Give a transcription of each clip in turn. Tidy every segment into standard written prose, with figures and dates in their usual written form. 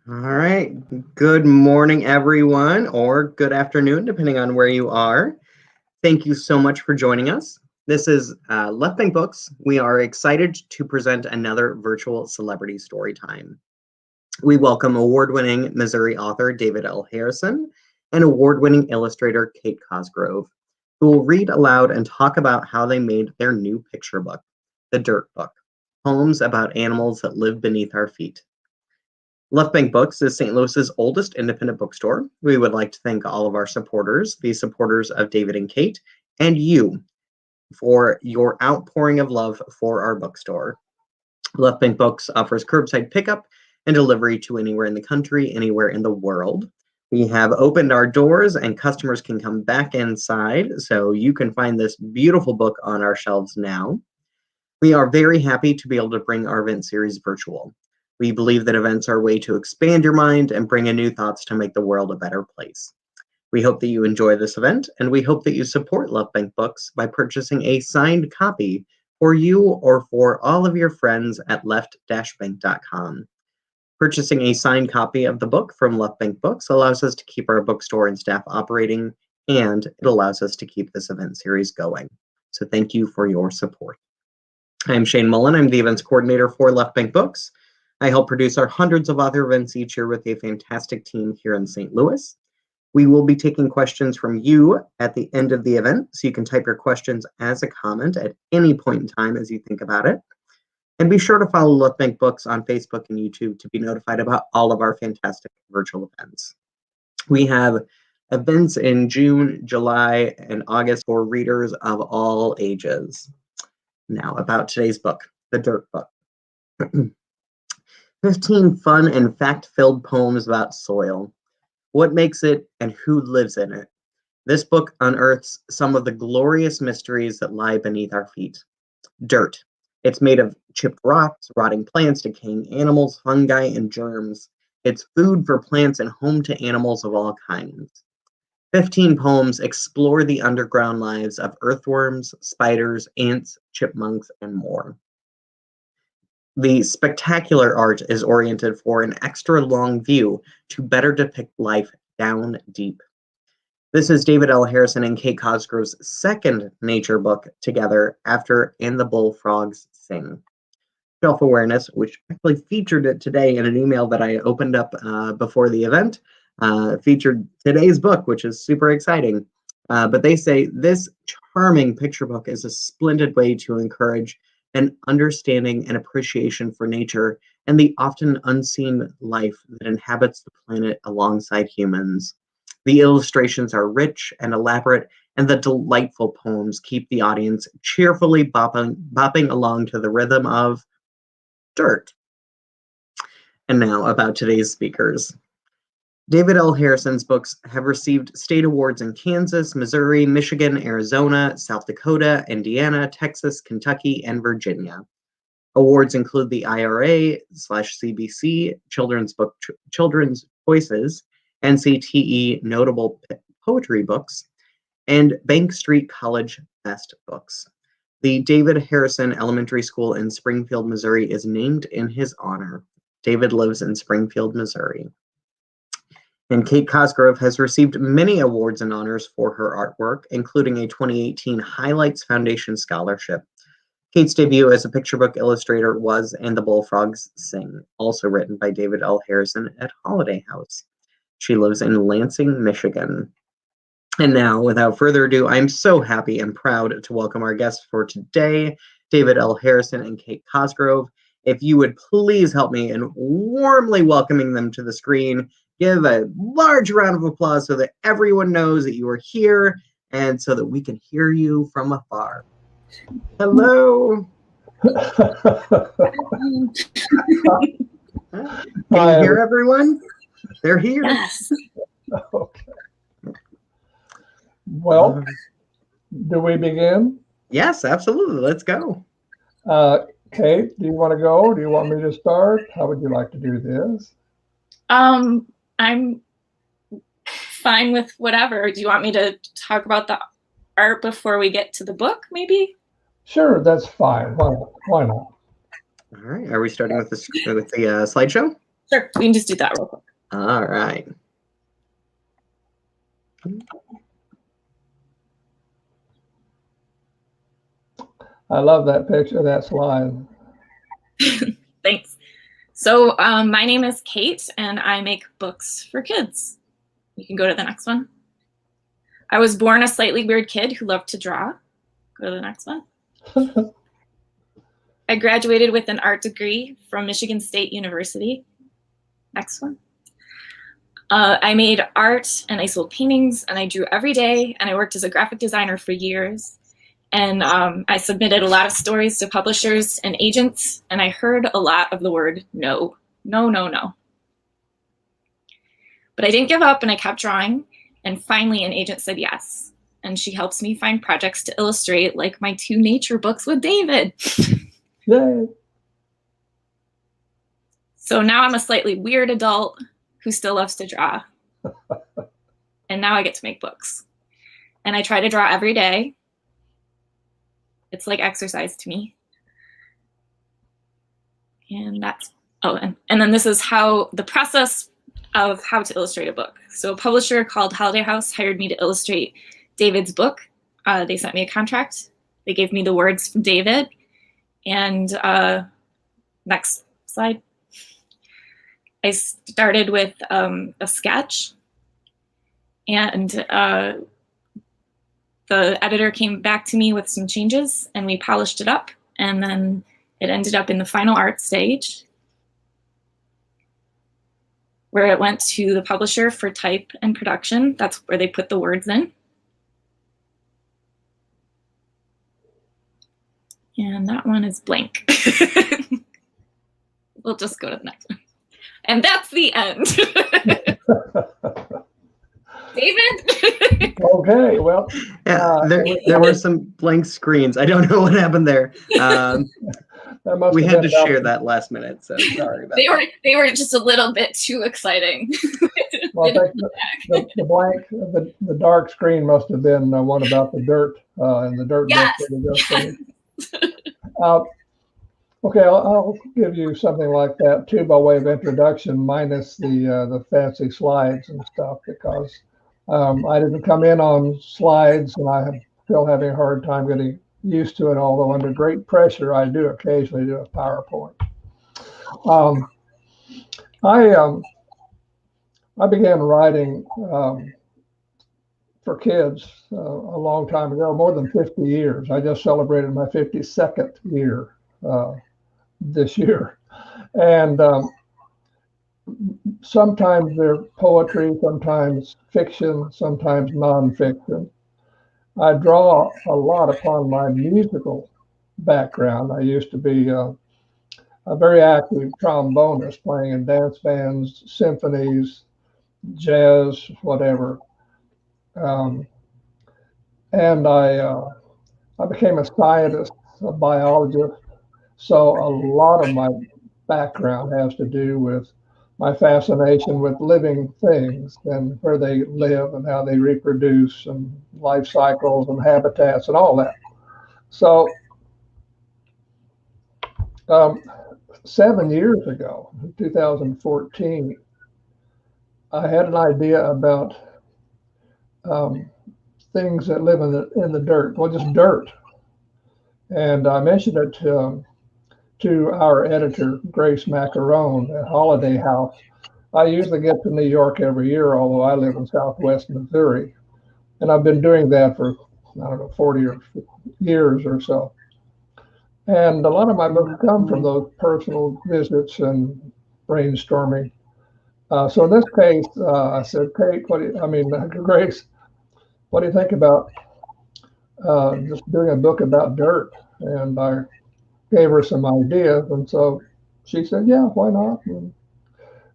All right. Good morning, everyone, or good afternoon, depending on where you are. Thank you so much for joining us. This is Left Bank Books. We are excited to present another virtual celebrity story time. We welcome award-winning Missouri author David L. Harrison and award-winning illustrator Kate Cosgrove, who will read aloud and talk about how they made their new picture book, The Dirt Book, Poems about animals that live beneath our feet. Left Bank Books is St. Louis's oldest independent bookstore. We would like to thank all of our supporters, the supporters of David and Kate, and you for your outpouring of love for our bookstore. Left Bank Books offers curbside pickup and delivery to anywhere in the country, anywhere in the world. We have opened our doors and customers can come back inside, so you can find this beautiful book on our shelves now. We are very happy to be able to bring our event series virtual. We believe that events are a way to expand your mind and bring in new thoughts to make the world a better place. We hope that you enjoy this event, and we hope that you support Left Bank Books by purchasing a signed copy for you or for all of your friends at left-bank.com. Purchasing a signed copy of the book from Left Bank Books allows us to keep our bookstore and staff operating, and it allows us to keep this event series going. So thank you for your support. I'm Shane Mullen. I'm the events coordinator for Left Bank Books. I help produce our hundreds of author events each year with a fantastic team here in St. Louis. We will be taking questions from you at the end of the event, so you can type your questions as a comment at any point in time as you think about it. And be sure to follow Left Bank Books on Facebook and YouTube to be notified about all of our fantastic virtual events. We have events in June, July, and August for readers of all ages. Now, about today's book, The Dirt Book. 15 fun and fact-filled poems about soil, what makes it, and who lives in it. This book unearths some of the glorious mysteries that lie beneath our feet. Dirt. It's made of chipped rocks, rotting plants, decaying animals, fungi, and germs. It's food for plants and home to animals of all kinds. 15 poems explore the underground lives of earthworms, spiders, ants, chipmunks, and more. The spectacular art is oriented for an extra long view to better depict life down deep. This is David L. Harrison and Kate Cosgrove's second nature book together after And the Bullfrogs Sing. Self-Awareness, which actually featured it today in an email that I opened up before the event, featured today's book, which is super exciting. But they say this charming picture book is a splendid way to encourage an understanding and appreciation for nature and the often unseen life that inhabits the planet alongside humans. The illustrations are rich and elaborate, and the delightful poems keep the audience cheerfully bopping along to the rhythm of dirt. And now about today's speakers. David L. Harrison's books have received state awards in Kansas, Missouri, Michigan, Arizona, South Dakota, Indiana, Texas, Kentucky, and Virginia. Awards include the IRA/CBC Children's Choices, NCTE Notable Poetry Books, and Bank Street College Best Books. The David Harrison Elementary School in Springfield, Missouri is named in his honor. David lives in Springfield, Missouri. And Kate Cosgrove has received many awards and honors for her artwork, including a 2018 Highlights Foundation Scholarship. Kate's debut as a picture book illustrator was And the Bullfrogs Sing, also written by David L. Harrison at Holiday House. She lives in Lansing, Michigan. And now, without further ado, I'm so happy and proud to welcome our guests for today, David L. Harrison and Kate Cosgrove. If you would please help me in warmly welcoming them to the screen, give a large round of applause so that everyone knows that you are here and so that we can hear you from afar. Hello. Can you hear everyone? They're here. Yes. Okay. Well, do we begin? Yes, absolutely. Let's go. Kate, do you want to go? Do you want me to start? How would you like to do this? I'm fine with whatever. Do you want me to talk about the art before we get to the book, maybe? Sure, that's fine. Why not? All right. Are we starting with the slideshow? Sure, we can just do that real quick. All right. I love that picture, that slide. Thanks. So my name is Kate, and I make books for kids. You can go to the next one. I was born a slightly weird kid who loved to draw. Go to the next one. I graduated with an art degree from Michigan State University. Next one. I made art and I sold paintings and I drew every day and I worked as a graphic designer for years. And I submitted a lot of stories to publishers and agents, and I heard a lot of the word no, no, no, no. But I didn't give up and I kept drawing, and finally an agent said yes. And she helps me find projects to illustrate, like my 2 nature books with David. Yay. So now I'm a slightly weird adult who still loves to draw. And now I get to make books. And I try to draw every day. It's like exercise to me. And that's, oh, and then this is how the process of how to illustrate a book. So a publisher called Holiday House hired me to illustrate David's book. They sent me a contract. They gave me the words from David. And next slide. I started with a sketch, and the editor came back to me with some changes and we polished it up, and then it ended up in the final art stage where it went to the publisher for type and production. That's where they put the words in. And that one is blank. We'll just go to the next one. And that's the end. David? Okay, well. Yeah, there were some blank screens. I don't know what happened there. We had to share that last minute, so sorry about that. They were just a little bit too exciting. Well, I think the blank, the dark screen must have been one about the dirt and the dirt. Yes. Okay, I'll give you something like that too, by way of introduction, minus the fancy slides and stuff, because I didn't come in on slides, and I'm still having a hard time getting used to it. Although under great pressure, I do occasionally do a PowerPoint. I began writing for kids a long time ago, more than 50 years. I just celebrated my 52nd year this year. And sometimes they're poetry, sometimes fiction, sometimes nonfiction. I draw a lot upon my musical background. I used to be a very active trombonist, playing in dance bands, symphonies, jazz, whatever. And I became a scientist, a biologist. So a lot of my background has to do with my fascination with living things and where they live and how they reproduce and life cycles and habitats and all that. So 7 years ago, 2014, I had an idea about things that live in the dirt, well, just dirt. And I mentioned it to our editor, Grace Macarone at Holiday House. I usually get to New York every year, although I live in Southwest Missouri. And I've been doing that for, 40 years or so. And a lot of my books come from those personal visits and brainstorming. So in this case, I said, Kate, Grace, what do you think about just doing a book about dirt? And I gave her some ideas, and so she said, yeah, why not? And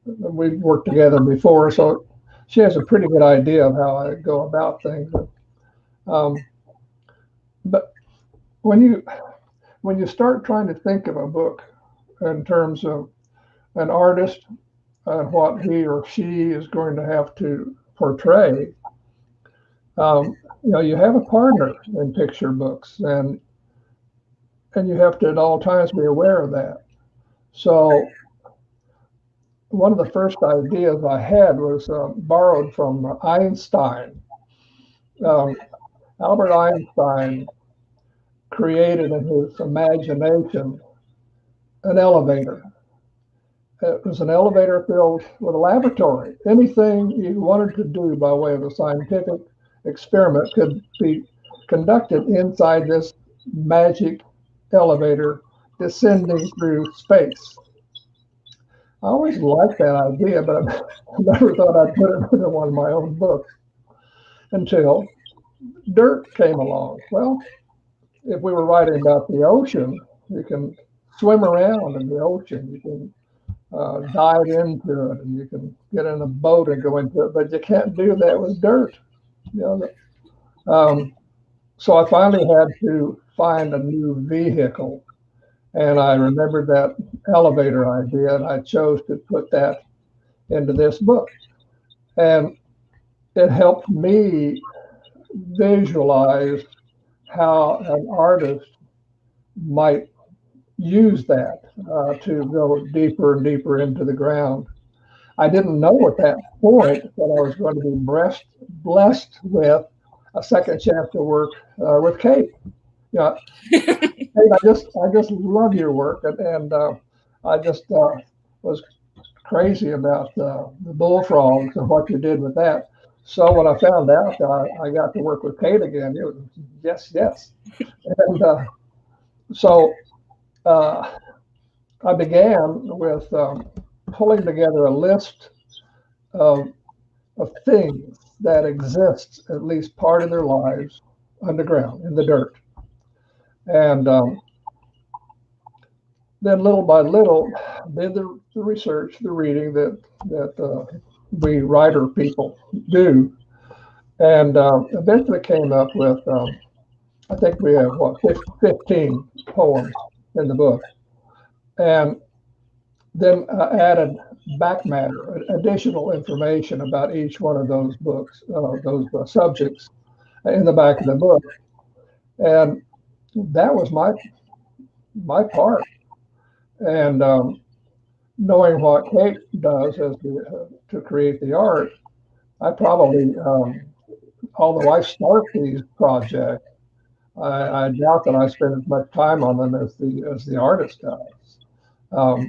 we've worked together before, so she has a pretty good idea of how I go about things. But when you start trying to think of a book in terms of an artist and what he or she is going to have to portray, you have a partner in picture books, and you have to at all times be aware of that. So one of the first ideas I had was borrowed from Einstein. Um, Albert Einstein created in his imagination an elevator. It was an elevator filled with a laboratory. Anything you wanted to do by way of a scientific experiment could be conducted inside this magic elevator descending through space. I always liked that idea, but I never thought I'd put it into one of my own books until dirt came along. Well, if we were writing about the ocean, you can swim around in the ocean. You can dive into it, and you can get in a boat and go into it, but you can't do that with dirt. You know, so I finally had to find a new vehicle, and I remembered that elevator idea, and I chose to put that into this book. And it helped me visualize how an artist might use that to go deeper and deeper into the ground. I didn't know at that point that I was going to be blessed with a second chance to work with Kate. Yeah, Kate, I just love your work, and I just was crazy about the bullfrogs and what you did with that. So when I found out I got to work with Kate again, it was yes. And so I began with pulling together a list of things that exist at least part of their lives underground in the dirt. And then little by little did the research, the reading that we writer people do. And eventually came up with, I think we have, 15 poems in the book. And then added back matter, additional information about each one of those books, those subjects in the back of the book. And that was my part. And knowing what Kate does to create the art, I probably, although I start these projects, I doubt that I spend as much time on them as the artist does.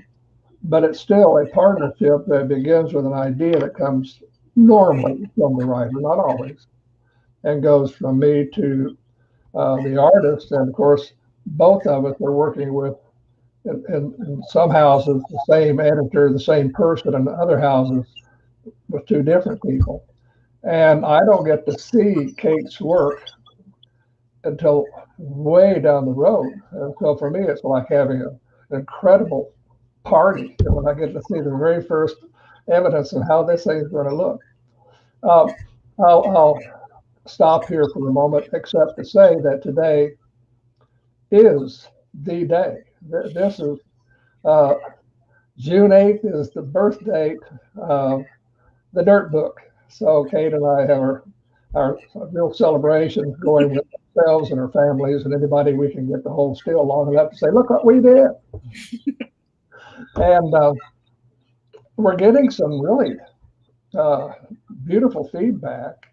But it's still a partnership that begins with an idea that comes normally from the writer, not always, and goes from me to the artist. And of course, both of us are working with, in some houses, the same editor, the same person, and other houses with two different people. And I don't get to see Kate's work until way down the road. And so for me, it's like having an incredible party when I get to see the very first evidence of how this thing is going to look. I'll stop here for a moment, except to say that today is the day. This is June 8th is the birth date of the Dirt Book. So Kate and I have our real celebrations going with ourselves and our families and anybody we can get to hold still long enough to say, look what we did. And we're getting some really beautiful feedback.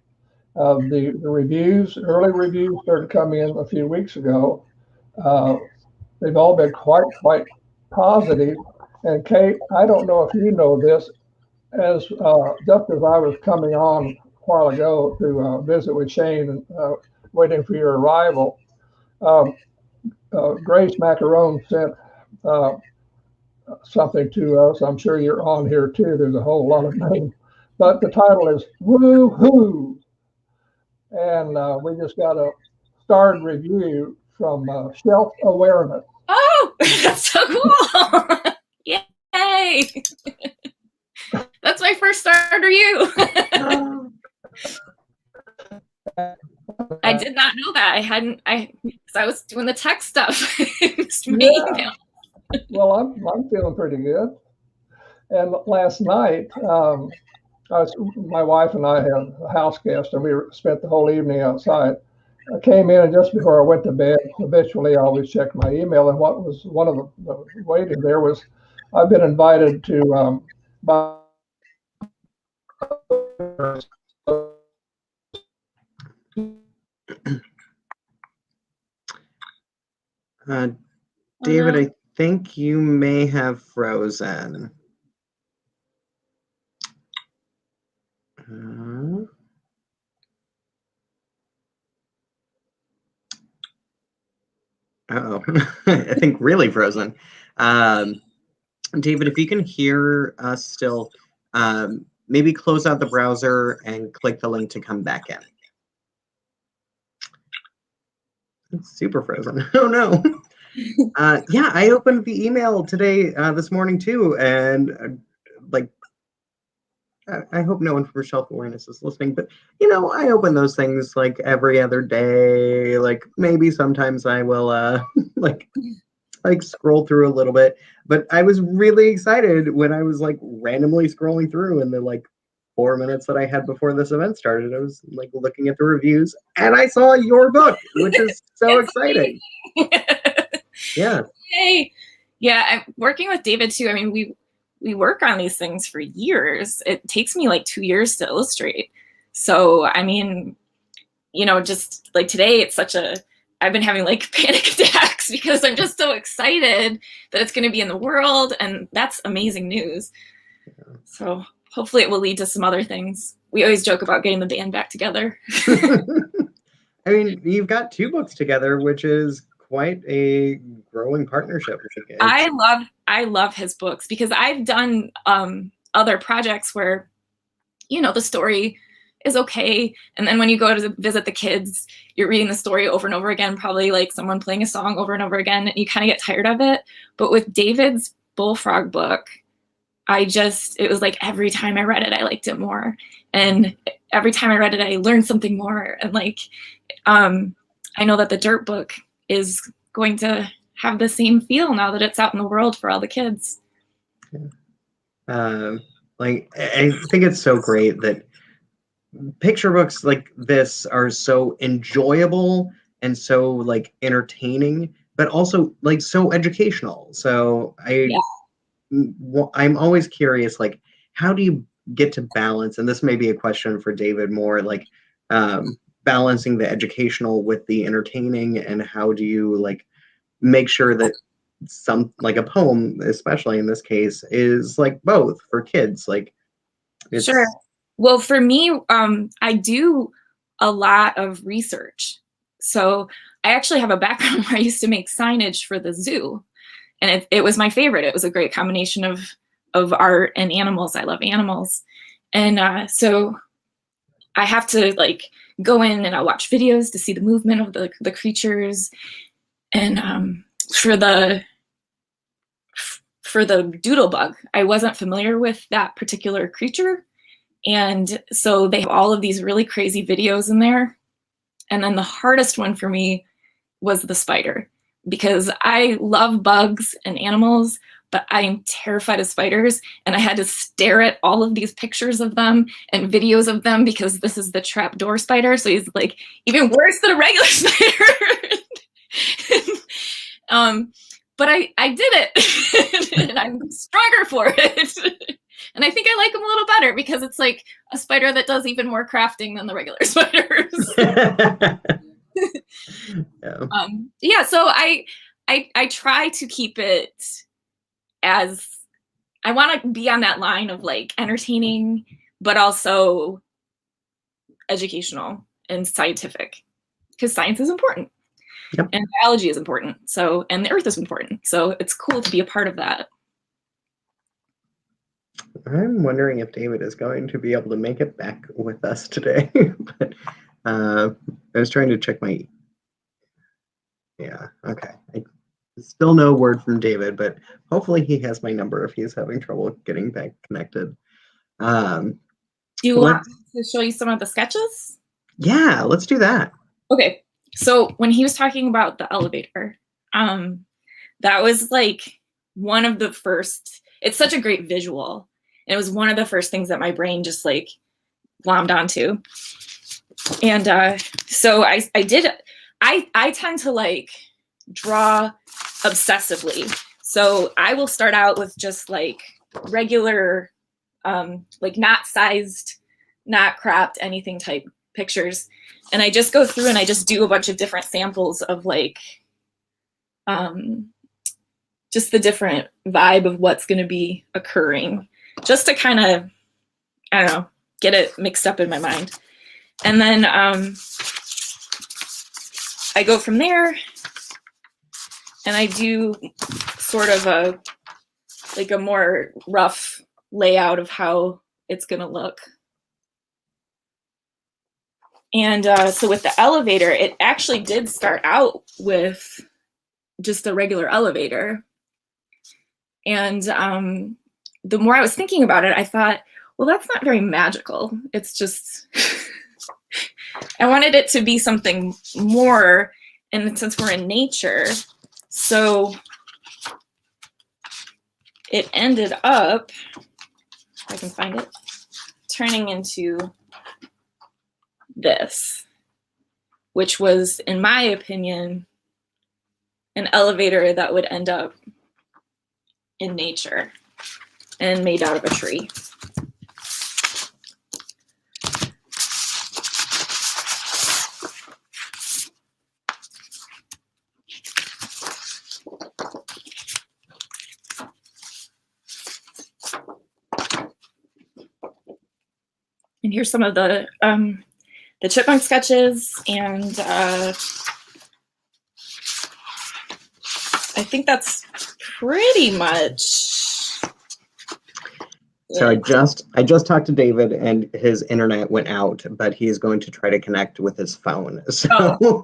The reviews, early reviews started coming in a few weeks ago. They've all been quite positive. And Kate, I don't know if you know this, as just as I was coming on a while ago to visit with Shane and waiting for your arrival, Grace Macaron sent something to us. I'm sure you're on here too. There's a whole lot of names, but the title is Woo Hoo, and we just got a starred review from Shelf Awareness. Oh, that's so cool! Yay! That's my first starred review. I did not know that. Because I was doing the tech stuff. Yeah. Well, I'm feeling pretty good. And last night, my wife and I had a house guest, and we spent the whole evening outside. I came in, and just before I went to bed, habitually I always check my email. And what was one of the waiting there was, I've been invited to by David, no. I think you may have frozen. Uh-oh, I think really frozen. David, if you can hear us still, maybe close out the browser and click the link to come back in. It's super frozen. Oh no. Yeah, I opened the email today, this morning too, and like, I hope no one from Shelf Awareness is listening, but you know, I open those things like every other day. Like maybe sometimes I will like scroll through a little bit. But I was really excited when I was like randomly scrolling through in the like 4 minutes that I had before this event started. I was like looking at the reviews and I saw your book, which is so exciting. Yeah. Yay. Yeah, I'm working with David too. I mean, we work on these things for years. It takes me like 2 years to illustrate. So, I mean, you know, just like today, it's such a, I've been having like panic attacks because I'm just so excited that it's going to be in the world. And that's amazing news. Yeah. So hopefully it will lead to some other things. We always joke about getting the band back together. I mean, you've got 2 books together, which is quite a growing partnership. I love his books because I've done other projects where, you know, the story is okay, and then when you go to visit the kids, you're reading the story over and over again, probably like someone playing a song over and over again, and you kind of get tired of it. But with David's Bullfrog book, it was like every time I read it, I liked it more, and every time I read it, I learned something more. And like, I know that the Dirt book is going to have the same feel now that it's out in the world for all the kids. Like, I think it's so great that picture books like this are so enjoyable and so like entertaining, but also like so educational. So I'm always curious, like, how do you get to balance? And this may be a question for David more, like, balancing the educational with the entertaining, and how do you like make sure that some, like a poem, especially in this case, is like both for kids? Like, sure. Well, for me, I do a lot of research. So I actually have a background where I used to make signage for the zoo, and it was my favorite. It was a great combination of art and animals. I love animals. And so I have to like go in and I watch videos to see the movement of the creatures. And for the doodlebug, I wasn't familiar with that particular creature. And so they have all of these really crazy videos in there. And then the hardest one for me was the spider, because I love bugs and animals, but I am terrified of spiders. And I had to stare at all of these pictures of them and videos of them, because this is the trapdoor spider. So he's like even worse than a regular spider. But I did it, and I'm stronger for it. And I think I like them a little better because it's like a spider that does even more crafting than the regular spiders. Yeah. So I try to keep it as, I want to be on that line of like entertaining, but also educational and scientific, because science is important. Yep. And biology is important. So, and the earth is important. So it's cool to be a part of that. I'm wondering if David is going to be able to make it back with us today. But I was trying to check my... Yeah, okay. Still no word from David, but hopefully he has my number if he's having trouble getting back connected. Do you want to show you some of the sketches? Yeah, let's do that. Okay. So when he was talking about the elevator, that was like one of the first, it's such a great visual. And it was one of the first things that my brain just like glommed onto. And so I tend to like draw obsessively. So I will start out with just like regular like not sized, not cropped, anything type pictures. And I just go through and I just do a bunch of different samples of like just the different vibe of what's going to be occurring, just to kind of, I don't know, get it mixed up in my mind. And then I go from there and I do sort of a more rough layout of how it's going to look. And so with the elevator, it actually did start out with just a regular elevator. And the more I was thinking about it, I thought, well, that's not very magical. It's just, I wanted it to be something more, and since we're in nature, so it ended up, if I can find it, turning into this, which was, in my opinion, an elevator that would end up in nature and made out of a tree. And here's some of the chipmunk sketches, and I think that's pretty much. So I just talked to David, and his internet went out, but he is going to try to connect with his phone. So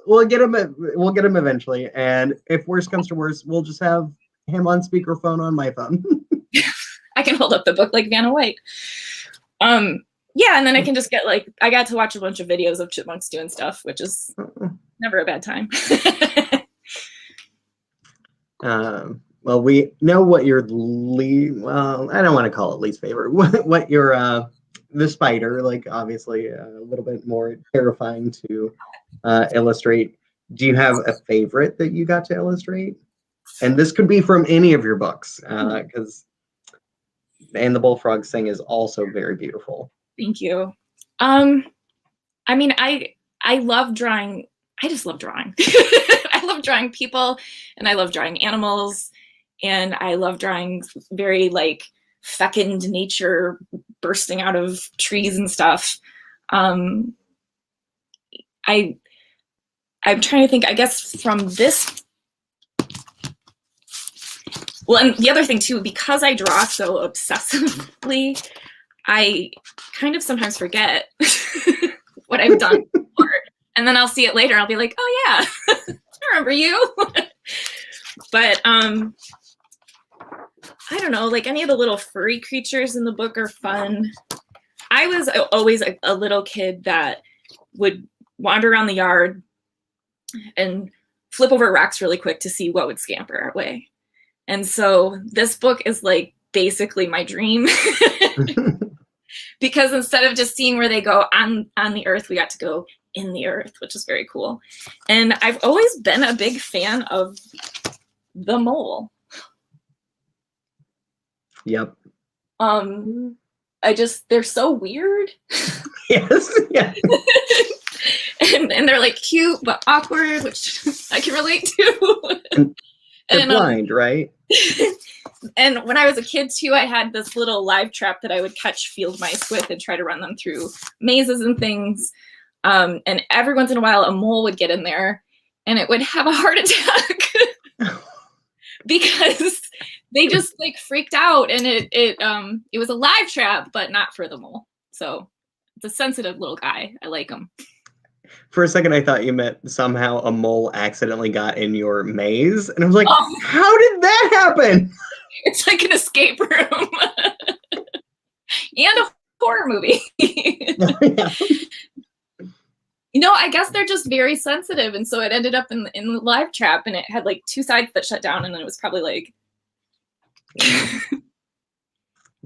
we'll get him eventually. And if worse comes to worse, we'll just have him on speakerphone on my phone. I can hold up the book like Vanna White. Yeah, and then I can just get like, I got to watch a bunch of videos of chipmunks doing stuff, which is never a bad time. Well, we know what your well, I don't want to call it least favorite. What your the spider, like obviously a little bit more terrifying to illustrate. Do you have a favorite that you got to illustrate? And this could be from any of your books, because And the Bullfrogs thing is also very beautiful. Thank you. I mean, I love drawing. I just love drawing. I love drawing people, and I love drawing animals, and I love drawing very like fecund nature bursting out of trees and stuff. I'm trying to think, I guess from this. Well, and the other thing too, because I draw so obsessively, I kind of sometimes forget what I've done before. And then I'll see it later. I'll be like, oh yeah, I remember you. But I don't know, like any of the little furry creatures in the book are fun. I was always a little kid that would wander around the yard and flip over rocks really quick to see what would scamper our way. And so this book is like basically my dream. Because instead of just seeing where they go on the earth, we got to go in the earth, which is very cool. And I've always been a big fan of the mole. Yep. They're so weird. Yes. Yeah. and they're like cute but awkward, which I can relate to. They're blind, right? And when I was a kid too, I had this little live trap that I would catch field mice with and try to run them through mazes and things. And every once in a while, a mole would get in there and it would have a heart attack because they just like freaked out, and it was a live trap, but not for the mole. So it's a sensitive little guy. I like him. For a second, I thought you meant somehow a mole accidentally got in your maze. And I was like, oh, how did that happen? It's like an escape room. And a horror movie. Yeah. You know, I guess they're just very sensitive. And so it ended up in the live trap, and it had like 2 sides that shut down. And then it was probably like.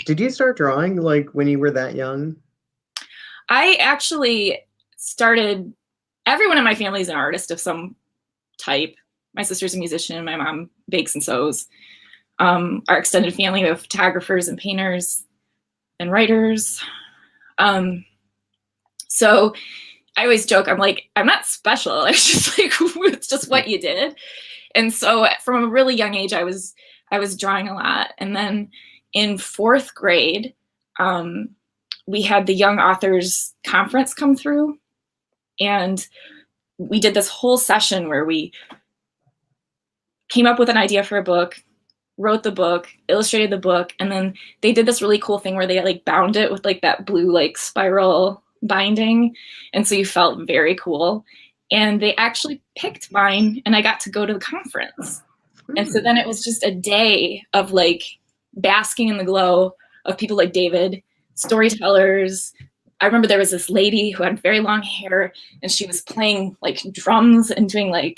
Did you start drawing like when you were that young? I actually started. Everyone in my family is an artist of some type. My sister's a musician. My mom bakes and sews. Our extended family, we have photographers and painters and writers. So I always joke, I'm like, I'm not special. It's just like, it's just what you did. And so from a really young age, I was drawing a lot. And then in 4th grade, we had the Young Authors Conference come through. And we did this whole session where we came up with an idea for a book, wrote the book, illustrated the book, and then they did this really cool thing where they like bound it with like that blue like spiral binding. And so you felt very cool. And they actually picked mine, and I got to go to the conference. And so then it was just a day of like basking in the glow of people like David, storytellers. I remember there was this lady who had very long hair, and she was playing like drums and doing like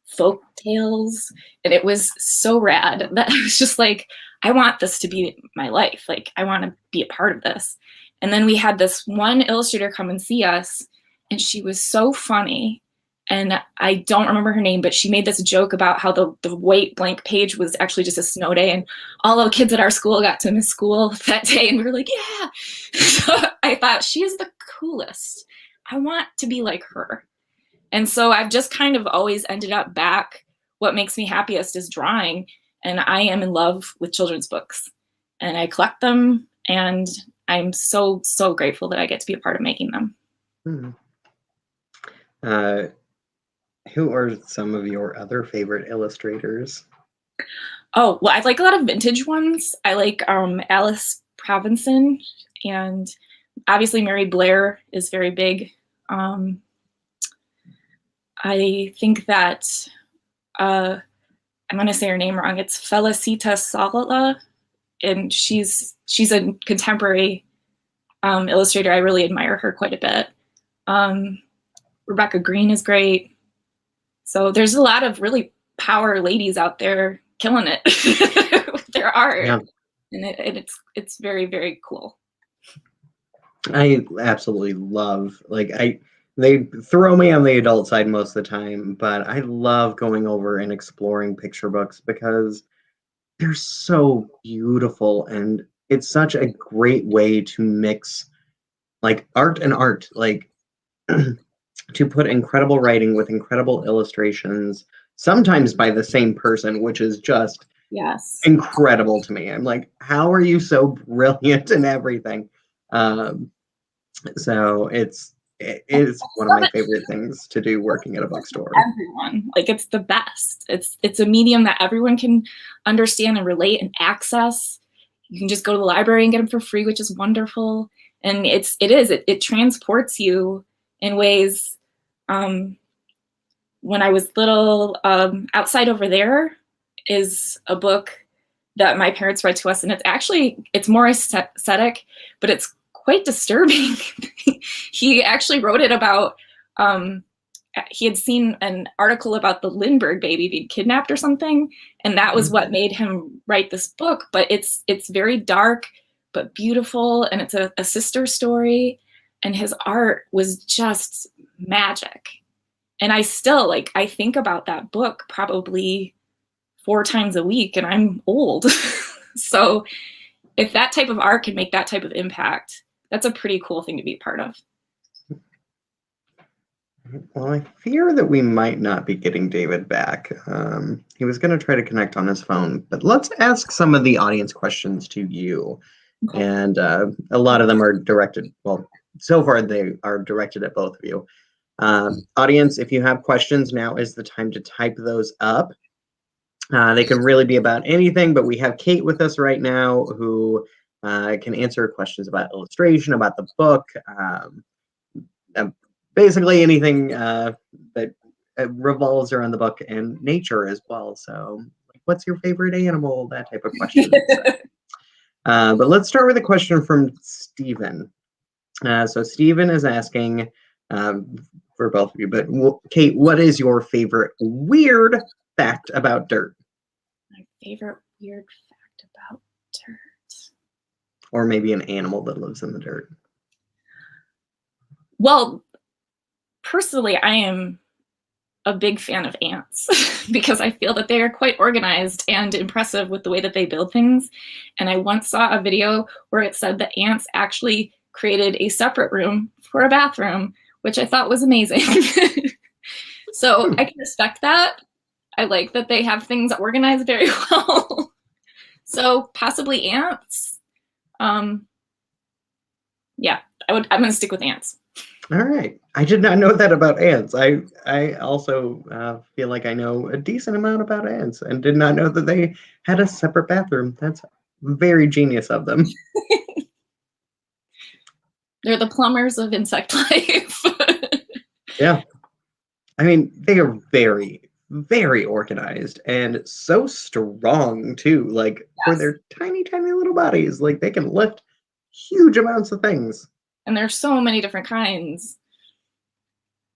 folk tales. And it was so rad that I was just like, I want this to be my life. Like, I want to be a part of this. And then we had this one illustrator come and see us, and she was so funny. And I don't remember her name, but she made this joke about how the white blank page was actually just a snow day, and all the kids at our school got to miss school that day. And we were like, yeah. So I thought, she is the coolest. I want to be like her. And so I've just kind of always ended up back. What makes me happiest is drawing. And I am in love with children's books, and I collect them. And I'm so, so grateful that I get to be a part of making them. Who are some of your other favorite illustrators? Oh, well, I like a lot of vintage ones. I like Alice Provenson, and obviously Mary Blair is very big. I think that, I'm going to say her name wrong. It's Felicita Salala, and she's a contemporary illustrator. I really admire her quite a bit. Rebecca Green is great. So there's a lot of really power ladies out there killing it with their art. Yeah. And it's very, very cool. I absolutely love, they throw me on the adult side most of the time, but I love going over and exploring picture books because they're so beautiful, and it's such a great way to mix like art and art, like to put incredible writing with incredible illustrations, sometimes by the same person, which is just incredible to me. I'm like, how are you so brilliant in everything? So it is one of my favorite things to do working at a bookstore. Everyone, like, it's the best. It's a medium that everyone can understand and relate and access. You can just go to the library and get them for free, which is wonderful. And it transports you in ways. When I was little, Outside Over There is a book that my parents read to us, and it's more aesthetic, but it's quite disturbing. He actually wrote it about, he had seen an article about the Lindbergh baby being kidnapped or something, and that was what made him write this book. But it's very dark but beautiful, and it's a sister story, and his art was just magic. And I still, I think about that book probably 4 times a week, and I'm old. So if that type of art can make that type of impact, that's a pretty cool thing to be part of. Well, I fear that we might not be getting David back. He was going to try to connect on his phone, but let's ask some of the audience questions to you. Okay. And a lot of them are directed, well, so far they are directed at both of you. Audience, if you have questions, now is the time to type those up. They can really be about anything, but we have Kate with us right now who can answer questions about illustration, about the book, basically anything that revolves around the book, and nature as well. So, what's your favorite animal? That type of question. But let's start with a question from Stephen. So Stephen is asking, for both of you, but Kate, what is your favorite weird fact about dirt? My favorite weird fact about dirt. Or maybe an animal that lives in the dirt. Well, personally, I am a big fan of ants because I feel that they are quite organized and impressive with the way that they build things. And I once saw a video where it said that ants actually created a separate room for a bathroom, which I thought was amazing. So I can respect that. I like that they have things organized very well. So possibly ants. Yeah, I'm going to stick with ants. All right. I did not know that about ants. I also feel like I know a decent amount about ants and did not know that they had a separate bathroom. That's very genius of them. They're the plumbers of insect life. Yeah. I mean, they are very, very organized and so strong too. Like for their tiny, tiny little bodies, like they can lift huge amounts of things. And there's so many different kinds.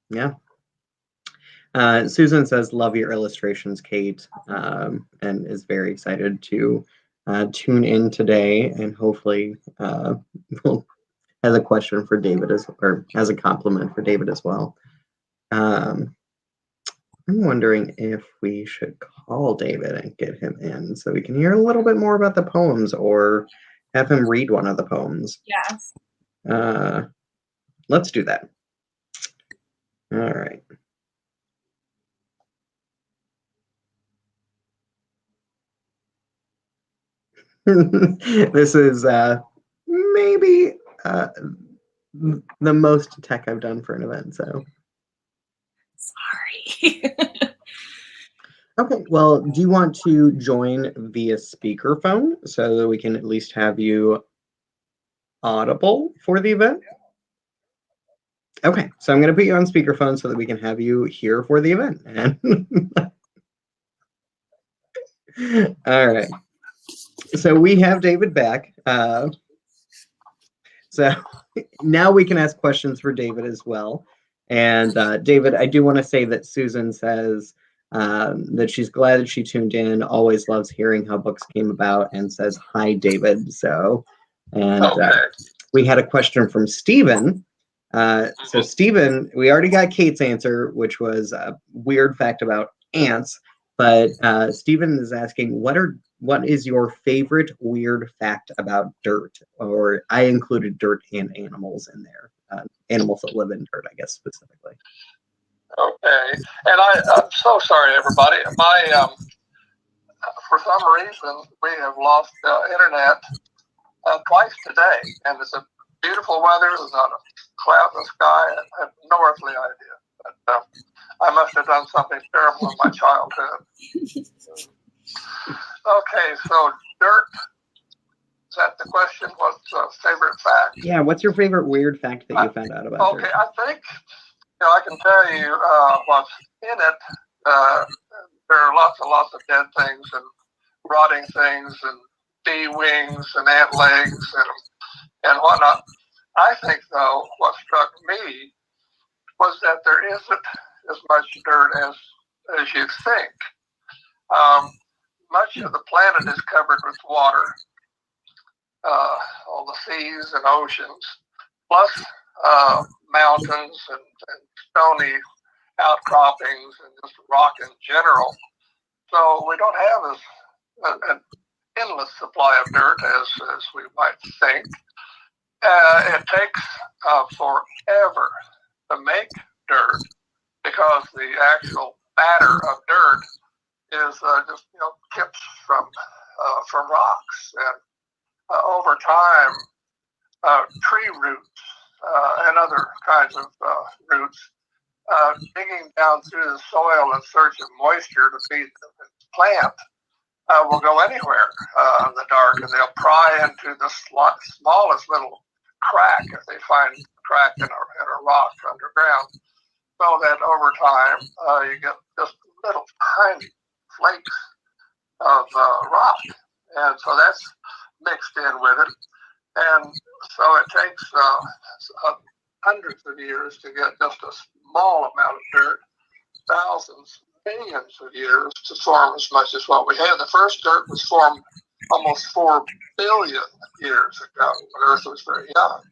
Yeah. Susan says, love your illustrations, Kate, and is very excited to tune in today and hopefully has a question for David or has a compliment for David as well. I'm wondering if we should call David and get him in so we can hear a little bit more about the poems or have him read one of the poems. Yes. Let's do that. All right. This is maybe the most tech I've done for an event, so. Sorry. Okay, well, do you want to join via speakerphone so that we can at least have you audible for the event? Okay, so I'm going to put you on speakerphone so that we can have you here for the event. All right. So we have David back. So now we can ask questions for David as well. And David, I do want to say that Susan says that she's glad that she tuned in, always loves hearing how books came about, and says, hi, David. So, and we had a question from Stephen. So Stephen, we already got Kate's answer, which was a weird fact about ants. But Stephen is asking, what is your favorite weird fact about dirt? Or I included dirt and animals in there. Animals that live in dirt, I guess, specifically. Okay. And I'm so sorry, everybody. For some reason, we have lost internet twice today. And it's a beautiful weather. There's not a cloud in the sky. I have no earthly idea. But I must have done something terrible in my childhood. Okay, so dirt. Is that the question? What's favorite fact? Yeah, what's your favorite weird fact that you found out about dirt? Okay, I think, I can tell you what's in it. There are lots and lots of dead things and rotting things and bee wings and ant legs and whatnot. I think, though, what struck me was that there isn't as much dirt as you think. Much of the planet is covered with water, all the seas and oceans, plus mountains and stony outcroppings and just rock in general. So we don't have an endless supply of dirt as we might think. It takes forever to make dirt because the actual matter of dirt is just chips from rocks, and over time, tree roots and other kinds of roots digging down through the soil in search of moisture to feed the plant will go anywhere in the dark, and they'll pry into the smallest little crack if they find a crack in a rock underground, so that over time you get just little tiny flakes of rock, and so that's mixed in with it, and so it takes hundreds of years to get just a small amount of dirt, thousands, millions of years to form as much as what we have. The first dirt was formed almost 4 billion years ago when Earth was very young.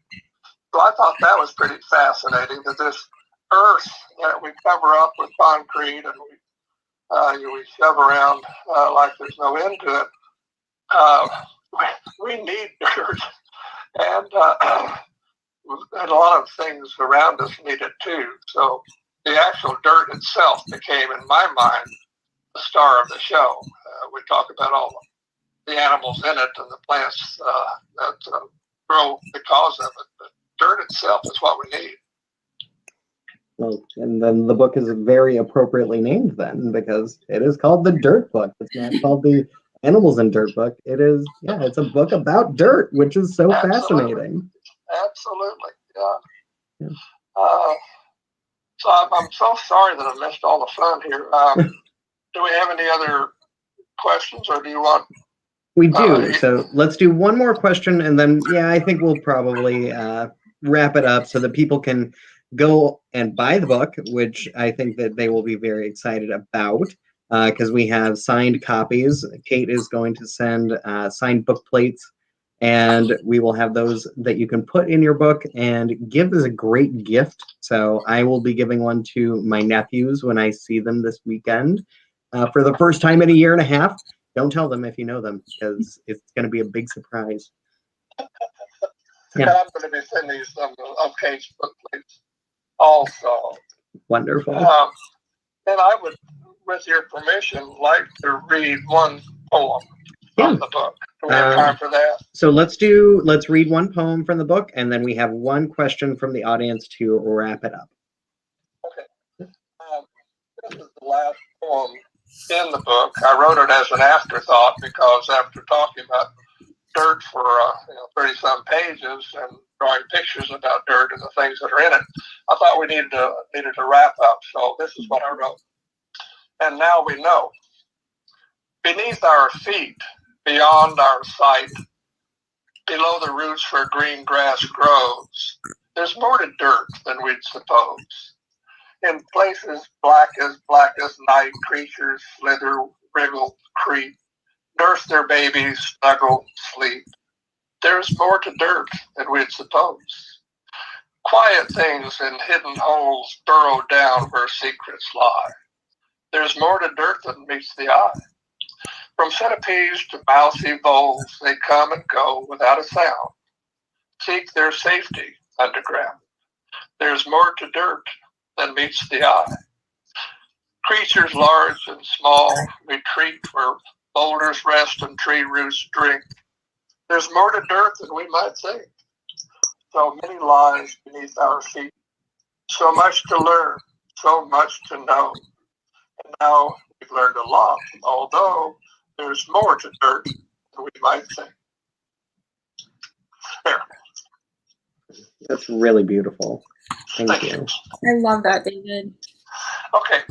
So I thought that was pretty fascinating, that this earth that we cover up with concrete and we shove around like there's no end to it. We need dirt, and a lot of things around us need it too. So the actual dirt itself became, in my mind, the star of the show. We talk about all the animals in it and the plants that grow because of it, but dirt itself is what we need. Well, and then the book is very appropriately named then, because it is called The Dirt Book. It's not called the Animals in Dirt Book. It is, yeah, it's a book about dirt, which is so fascinating. Absolutely, yeah. So I'm so sorry that I missed all the fun here. Do we have any other questions, or do you want? We do. So let's do one more question, and then, yeah, I think we'll probably wrap it up so that people can go and buy the book, which I think that they will be very excited about, because we have signed copies. Kate is going to send signed book plates, and we will have those that you can put in your book and give as a great gift. So I will be giving one to my nephews when I see them this weekend for the first time in a year and a half. Don't tell them if you know them, because it's going to be a big surprise. Yeah. I'm going to be sending you some of Kate's book plates also. Wonderful. And I would, with your permission, like to read one poem from the book. Do we have time for that? So let's read one poem from the book, and then we have one question from the audience to wrap it up. Okay. This is the last poem in the book. I wrote it as an afterthought because after talking about dirt for 30-some pages and drawing pictures about dirt and the things that are in it, I thought we needed to wrap up. So this is what I wrote. And now we know. Beneath our feet, beyond our sight, below the roots where green grass grows, there's more to dirt than we'd suppose. In places black as night, creatures slither, wriggle, creep, nurse their babies, snuggle, sleep. There's more to dirt than we'd suppose. Quiet things in hidden holes burrow down where secrets lie. There's more to dirt than meets the eye. From centipedes to mousy voles, they come and go without a sound, seek their safety underground. There's more to dirt than meets the eye. Creatures large and small retreat where boulders rest and tree roots drink. There's more to dirt than we might think. So many lies beneath our feet. So much to learn, so much to know. And now we've learned a lot, although there's more to dirt than we might think. There. That's really beautiful. Thank you. I love that, David. Okay,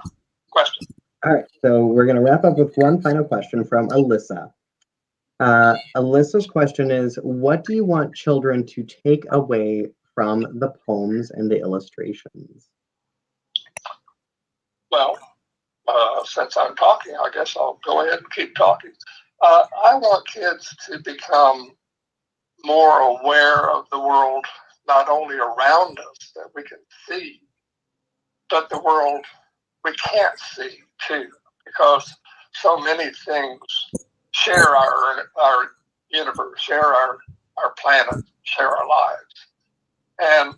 question. All right, so we're going to wrap up with one final question from Alyssa. Alyssa's question is, what do you want children to take away from the poems and the illustrations? Well, since I'm talking, I guess I'll go ahead and keep talking. I want kids to become more aware of the world, not only around us that we can see, but the world we can't see too, because so many things share our universe, share our planet, share our lives. And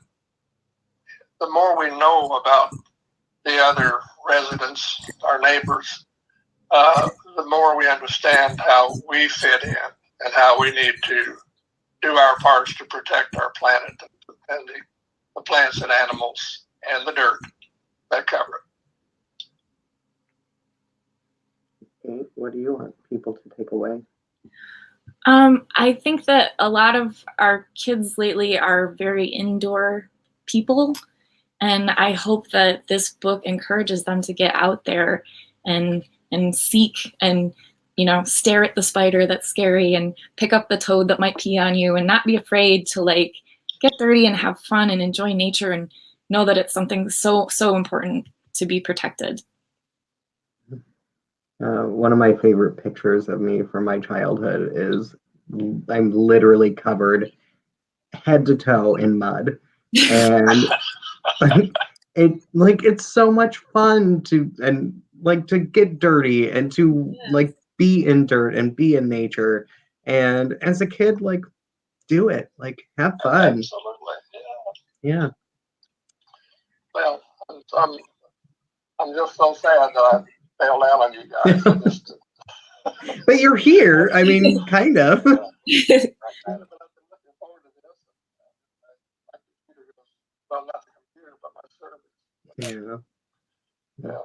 the more we know about the other residents, our neighbors, the more we understand how we fit in and how we need to do our parts to protect our planet and the plants and animals and the dirt that cover it. What do you want people to take away? I think that a lot of our kids lately are very indoor people, and I hope that this book encourages them to get out there and seek and stare at the spider that's scary and pick up the toad that might pee on you and not be afraid to get dirty and have fun and enjoy nature and know that it's something so important to be protected. One of my favorite pictures of me from my childhood is I'm literally covered head to toe in mud. And it's so much fun to get dirty and to be in dirt and be in nature. And as a kid, do it. Have fun. Absolutely. Yeah. Well, I'm just so sad that I failed out on you guys. But you're here. I mean, kind of. I've been looking forward to this. My computer goes, well, not the computer, but my service. Yeah.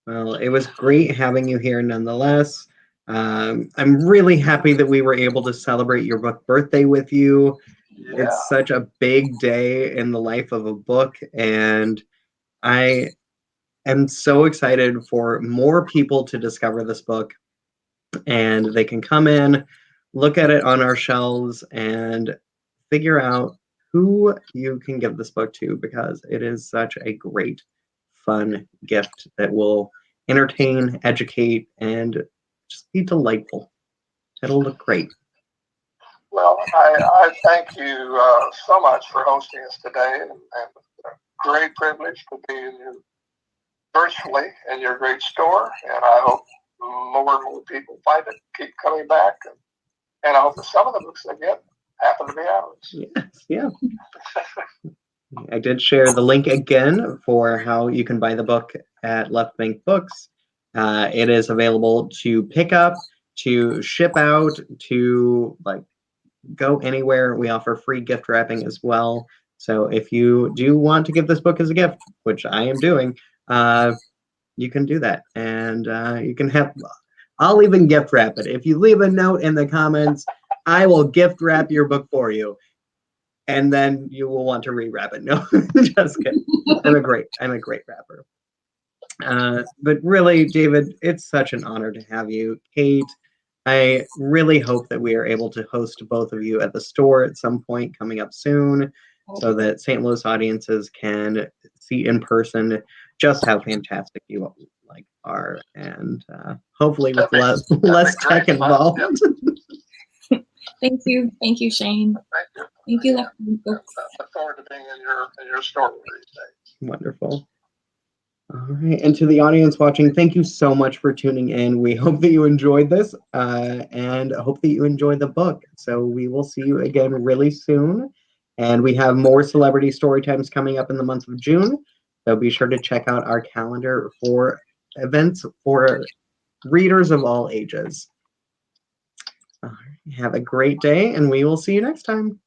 Well, it was great having you here nonetheless. I'm really happy that we were able to celebrate your book birthday with you. Yeah. It's such a big day in the life of a book, and I am so excited for more people to discover this book, and they can come in, look at it on our shelves, and figure out who you can give this book to, because it is such a great, fun gift that will entertain, educate, and just be delightful. It'll look great. Well, I thank you so much for hosting us today, and a great privilege to be in you virtually in your great store. And I hope more and more people find it, keep coming back, and I hope that some of the books they get happen to be ours. Yes, yeah. I did share the link again for how you can buy the book at Left Bank Books. It is available to pick up, to ship out, to go anywhere. We offer free gift wrapping as well. So if you do want to give this book as a gift, which I am doing, you can do that. And you can I'll even gift wrap it. If you leave a note in the comments, I will gift wrap your book for you. And then you will want to rewrap it. No, just kidding. I'm a great rapper. But really, David, it's such an honor to have you. Kate, I really hope that we are able to host both of you at the store at some point coming up soon, so that St. Louis audiences can see in person just how fantastic you are, and hopefully with less tech involved. Thank you, Shane. Thank you. I look forward to being in your store these days. Wonderful. All right, and to the audience watching, thank you so much for tuning in. We hope that you enjoyed this, and hope that you enjoyed the book. So we will see you again really soon, and we have more celebrity story times coming up in the month of June. So be sure to check out our calendar for events for readers of all ages. All right, have a great day, and we will see you next time.